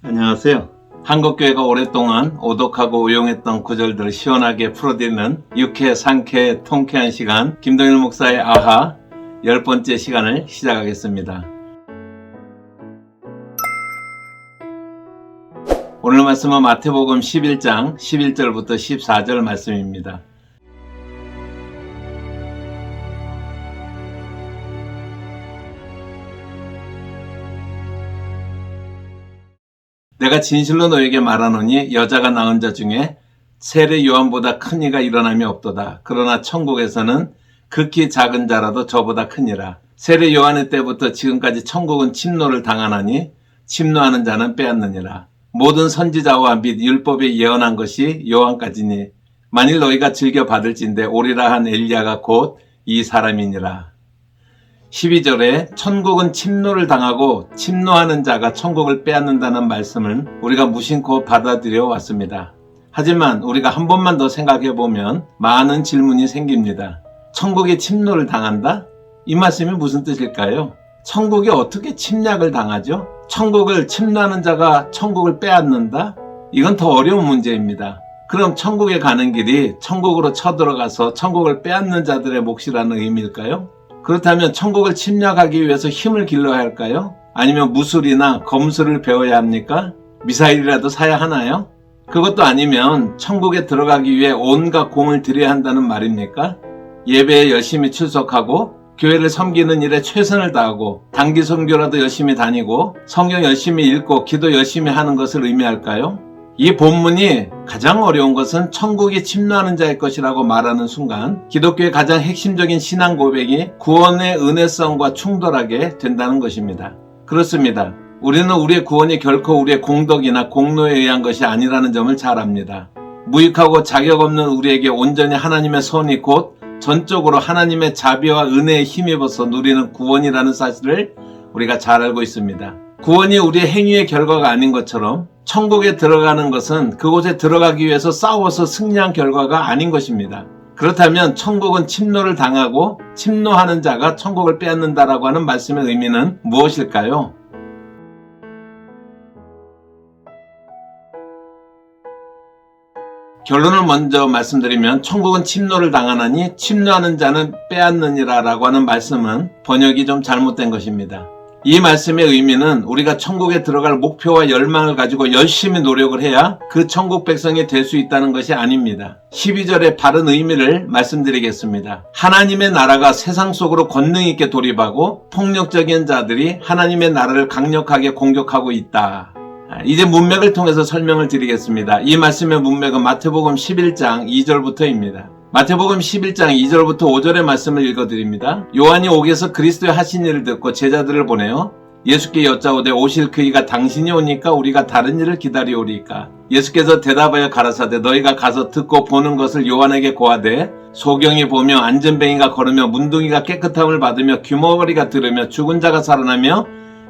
안녕하세요. 한국교회가 오랫동안 오독하고 우용했던 구절들을 시원하게 풀어드리는 유쾌, 상쾌, 통쾌한 시간 김동일 목사의 아하 10번째 시간을 시작하겠습니다. 오늘 말씀은 마태복음 11장 11절부터 14절 말씀입니다. 내가 진실로 너에게 말하노니 여자가 낳은 자 중에 세례 요한보다 큰 이가 일어남이 없도다. 그러나 천국에서는 극히 작은 자라도 저보다 크니라. 세례 요한의 때부터 지금까지 천국은 침노를 당하나니 침노하는 자는 빼앗느니라. 모든 선지자와 및 율법에 예언한 것이 요한까지니 만일 너희가 즐겨 받을진대 오리라 한 엘리야가 곧 이 사람이니라. 12절에 천국은 침노를 당하고 침노하는 자가 천국을 빼앗는다는 말씀을 우리가 무심코 받아들여 왔습니다. 하지만 우리가 한 번만 더 생각해 보면 많은 질문이 생깁니다. 천국이 침노를 당한다? 이 말씀이 무슨 뜻일까요? 천국이 어떻게 침략을 당하죠? 천국을 침노하는 자가 천국을 빼앗는다? 이건 더 어려운 문제입니다. 그럼 천국에 가는 길이 천국으로 쳐들어가서 천국을 빼앗는 자들의 몫이라는 의미일까요? 그렇다면 천국을 침략하기 위해서 힘을 길러야 할까요? 아니면 무술이나 검술을 배워야 합니까? 미사일이라도 사야 하나요? 그것도 아니면 천국에 들어가기 위해 온갖 공을 들여야 한다는 말입니까? 예배에 열심히 출석하고 교회를 섬기는 일에 최선을 다하고 단기 선교라도 열심히 다니고 성경 열심히 읽고 기도 열심히 하는 것을 의미할까요? 이 본문이 가장 어려운 것은 천국이 침노하는 자의 것이라고 말하는 순간 기독교의 가장 핵심적인 신앙 고백이 구원의 은혜성과 충돌하게 된다는 것입니다. 그렇습니다. 우리는 우리의 구원이 결코 우리의 공덕이나 공로에 의한 것이 아니라는 점을 잘 압니다. 무익하고 자격 없는 우리에게 온전히 하나님의 선이 곧 전적으로 하나님의 자비와 은혜에 힘입어서 누리는 구원이라는 사실을 우리가 잘 알고 있습니다. 구원이 우리의 행위의 결과가 아닌 것처럼 천국에 들어가는 것은 그곳에 들어가기 위해서 싸워서 승리한 결과가 아닌 것입니다. 그렇다면 천국은 침노를 당하고 침노하는 자가 천국을 빼앗는다라고 하는 말씀의 의미는 무엇일까요? 결론을 먼저 말씀드리면 천국은 침노를 당하나니 침노하는 자는 빼앗느니라 라고 하는 말씀은 번역이 좀 잘못된 것입니다. 이 말씀의 의미는 우리가 천국에 들어갈 목표와 열망을 가지고 열심히 노력을 해야 그 천국 백성이 될 수 있다는 것이 아닙니다. 12절의 바른 의미를 말씀드리겠습니다. 하나님의 나라가 세상 속으로 권능 있게 돌입하고 폭력적인 자들이 하나님의 나라를 강력하게 공격하고 있다. 이제 문맥을 통해서 설명을 드리겠습니다. 이 말씀의 문맥은 마태복음 11장 2절부터입니다. 마태복음 11장 2절부터 5절의 말씀을 읽어드립니다. 요한이 옥에서 그리스도의 하신 일을 듣고 제자들을 보내어 예수께 여짜오되 오실 그이가 당신이 오니까 우리가 다른 일을 기다리오리까? 예수께서 대답하여 가라사대 너희가 가서 듣고 보는 것을 요한에게 고하되 소경이 보며 안전뱅이가 걸으며 문둥이가 깨끗함을 받으며 귀머거리가 들으며 죽은 자가 살아나며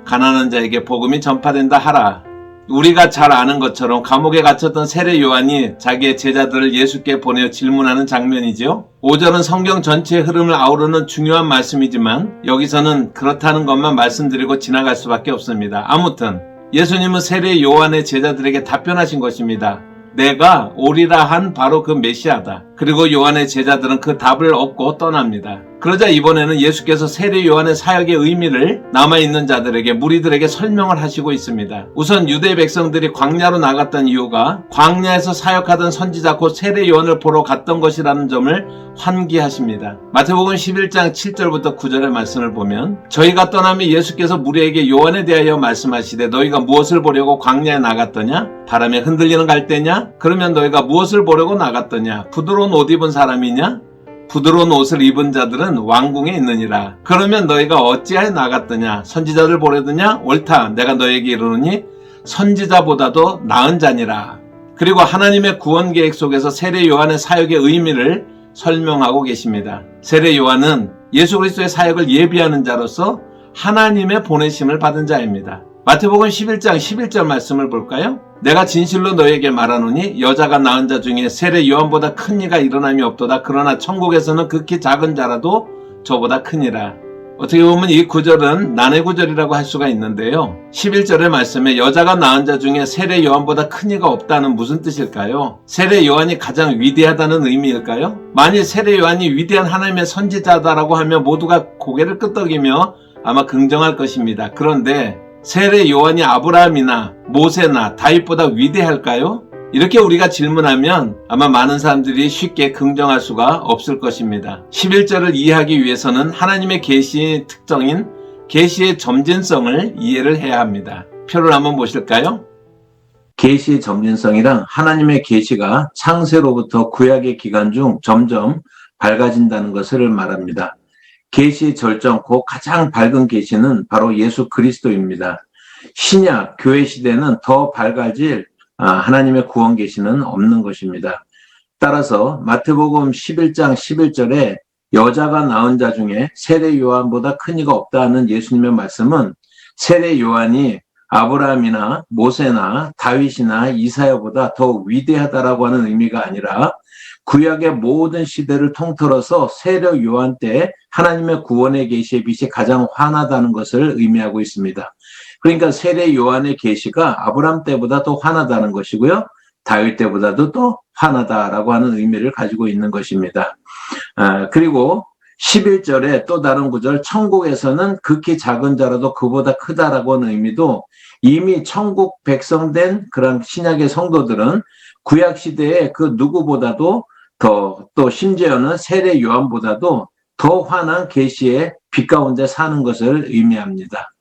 가난한 자에게 복음이 전파된다 하라. 우리가 잘 아는 것처럼 감옥에 갇혔던 세례 요한이 자기의 제자들을 예수께 보내어 질문하는 장면이죠. 5절은 성경 전체의 흐름을 아우르는 중요한 말씀이지만 여기서는 그렇다는 것만 말씀드리고 지나갈 수밖에 없습니다. 아무튼 예수님은 세례 요한의 제자들에게 답변하신 것입니다. 내가 오리라 한 바로 그 메시아다. 그리고 요한의 제자들은 그 답을 얻고 떠납니다. 그러자 이번에는 예수께서 세례 요한의 사역의 의미를 남아있는 자들에게 무리들에게 설명을 하시고 있습니다. 우선 유대 백성들이 광야로 나갔던 이유가 광야에서 사역하던 선지자 곧 세례 요한을 보러 갔던 것이라는 점을 환기하십니다. 마태복음 11장 7절부터 9절의 말씀을 보면 저희가 떠나면 예수께서 무리에게 요한에 대하여 말씀하시되 너희가 무엇을 보려고 광야에 나갔더냐? 바람에 흔들리는 갈대냐? 그러면 너희가 무엇을 보려고 나갔더냐? 부드러운 옷 입은 사람이냐? 부드러운 옷을 입은 자들은 왕궁에 있느니라. 그러면 너희가 어찌하여 나갔더냐? 선지자들 보려더냐? 옳다. 내가 너희에게 이르노니 선지자보다도 나은 자니라. 그리고 하나님의 구원 계획 속에서 세례 요한의 사역의 의미를 설명하고 계십니다. 세례 요한은 예수 그리스도의 사역을 예비하는 자로서 하나님의 보내심을 받은 자입니다. 마태복음 11장 11절 말씀을 볼까요? 내가 진실로 너에게 말하노니 여자가 낳은 자 중에 세례 요한보다 큰 이가 일어남이 없도다. 그러나 천국에서는 극히 작은 자라도 저보다 크니라. 어떻게 보면 이 구절은 난해 구절이라고 할 수가 있는데요. 11절의 말씀에 여자가 낳은 자 중에 세례 요한보다 큰 이가 없다는 무슨 뜻일까요? 세례 요한이 가장 위대하다는 의미일까요? 만일 세례 요한이 위대한 하나님의 선지자다라고 하면 모두가 고개를 끄덕이며 아마 긍정할 것입니다. 그런데 세례 요한이 아브라함이나 모세나 다윗보다 위대할까요? 이렇게 우리가 질문하면 아마 많은 사람들이 쉽게 긍정할 수가 없을 것입니다. 11절을 이해하기 위해서는 하나님의 계시의 특성인 계시의 점진성을 이해를 해야 합니다. 표를 한번 보실까요? 계시의 점진성이란 하나님의 계시가 창세로부터 구약의 기간 중 점점 밝아진다는 것을 말합니다. 계시의 절정, 곧 가장 밝은 계시는 바로 예수 그리스도입니다. 신약, 교회 시대는 더 밝아질 하나님의 구원 계시는 없는 것입니다. 따라서 마태복음 11장 11절에 여자가 낳은 자 중에 세례 요한보다 큰 이가 없다는 예수님의 말씀은 세례 요한이 아브라함이나 모세나 다윗이나 이사야보다 더 위대하다라고 하는 의미가 아니라 구약의 모든 시대를 통틀어서 세례 요한 때 하나님의 구원의 계시의 빛이 가장 환하다는 것을 의미하고 있습니다. 그러니까 세례 요한의 계시가 아브라함 때보다 더 환하다는 것이고요. 다윗 때보다도 더 환하다라고 하는 의미를 가지고 있는 것입니다. 그리고 11절에 또 다른 구절, 천국에서는 극히 작은 자라도 그보다 크다라고 하는 의미도 이미 천국 백성된 그런 신약의 성도들은 구약 시대에 그 누구보다도 또 심지어는 세례 요한보다도 더 환한 계시의 빛 가운데 사는 것을 의미합니다.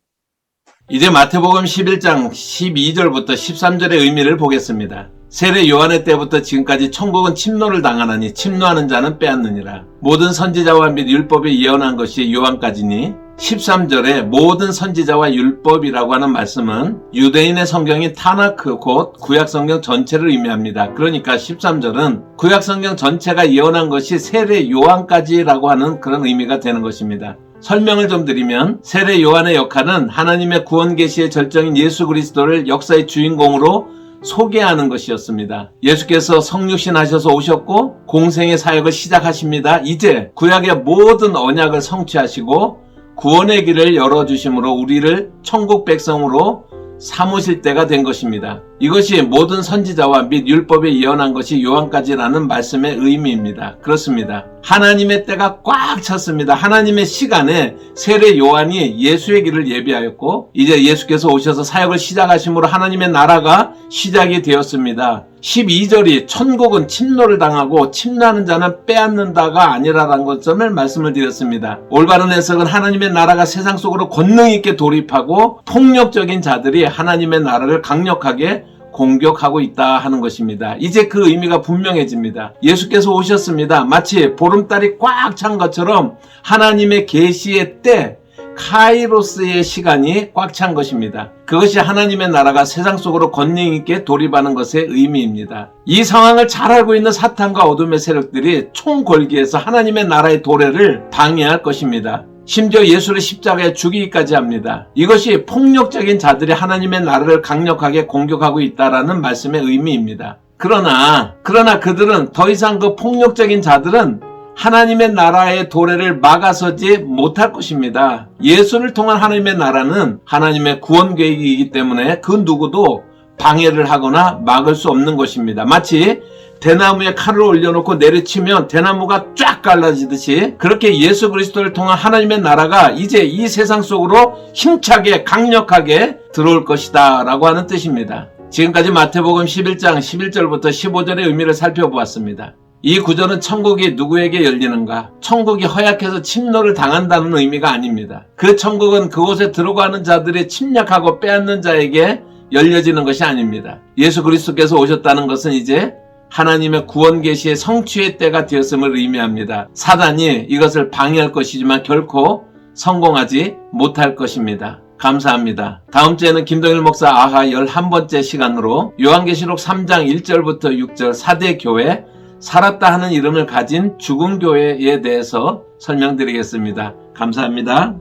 이제 마태복음 11장 12절부터 13절의 의미를 보겠습니다. 세례 요한의 때부터 지금까지 천국은 침노를 당하나니 침노하는 자는 빼앗느니라. 모든 선지자와 및 율법이 예언한 것이 요한까지니 13절에 모든 선지자와 율법이라고 하는 말씀은 유대인의 성경인 타나크 곧 구약성경 전체를 의미합니다. 그러니까 13절은 구약성경 전체가 예언한 것이 세례 요한까지라고 하는 그런 의미가 되는 것입니다. 설명을 좀 드리면 세례 요한의 역할은 하나님의 구원 계시의 절정인 예수 그리스도를 역사의 주인공으로 소개하는 것이었습니다. 예수께서 성육신 하셔서 오셨고 공생의 사역을 시작하십니다. 이제 구약의 모든 언약을 성취하시고 구원의 길을 열어주심으로 우리를 천국 백성으로 삼으실 때가 된 것입니다. 이것이 모든 선지자와 및 율법에 예언한 것이 요한까지라는 말씀의 의미입니다. 그렇습니다. 하나님의 때가 꽉 찼습니다. 하나님의 시간에 세례 요한이 예수의 길을 예비하였고 이제 예수께서 오셔서 사역을 시작하심으로 하나님의 나라가 시작이 되었습니다. 12절이 천국은 침노를 당하고 침노하는 자는 빼앗는다가 아니라라는 것을 말씀을 드렸습니다. 올바른 해석은 하나님의 나라가 세상 속으로 권능 있게 돌입하고 폭력적인 자들이 하나님의 나라를 강력하게 공격하고 있다 하는 것입니다. 이제 그 의미가 분명해집니다. 예수께서 오셨습니다. 마치 보름달이 꽉 찬 것처럼 하나님의 계시의 때 카이로스의 시간이 꽉 찬 것입니다. 그것이 하나님의 나라가 세상 속으로 권능 있게 돌입하는 것의 의미입니다. 이 상황을 잘 알고 있는 사탄과 어둠의 세력들이 총궐기에서 하나님의 나라의 도래를 방해할 것입니다. 심지어 예수를 십자가에 죽이기까지 합니다. 이것이 폭력적인 자들이 하나님의 나라를 강력하게 공격하고 있다라는 말씀의 의미입니다. 그러나 그들은 더 이상 그 폭력적인 자들은 하나님의 나라의 도래를 막아서지 못할 것입니다. 예수를 통한 하나님의 나라는 하나님의 구원 계획이기 때문에 그 누구도 방해를 하거나 막을 수 없는 것입니다. 마치 대나무에 칼을 올려놓고 내리치면 대나무가 쫙 갈라지듯이 그렇게 예수 그리스도를 통한 하나님의 나라가 이제 이 세상 속으로 힘차게 강력하게 들어올 것이다 라고 하는 뜻입니다. 지금까지 마태복음 11장 11절부터 15절의 의미를 살펴보았습니다. 이 구절은 천국이 누구에게 열리는가? 천국이 허약해서 침노를 당한다는 의미가 아닙니다. 그 천국은 그곳에 들어가는 자들이 침략하고 빼앗는 자에게 열려지는 것이 아닙니다. 예수 그리스도께서 오셨다는 것은 이제 하나님의 구원 계시의 성취의 때가 되었음을 의미합니다. 사단이 이것을 방해할 것이지만 결코 성공하지 못할 것입니다. 감사합니다. 다음 주에는 김동일 목사 아하 11번째 시간으로 요한계시록 3장 1절부터 6절 4대 교회 살았다 하는 이름을 가진 죽은 교회에 대해서 설명드리겠습니다. 감사합니다.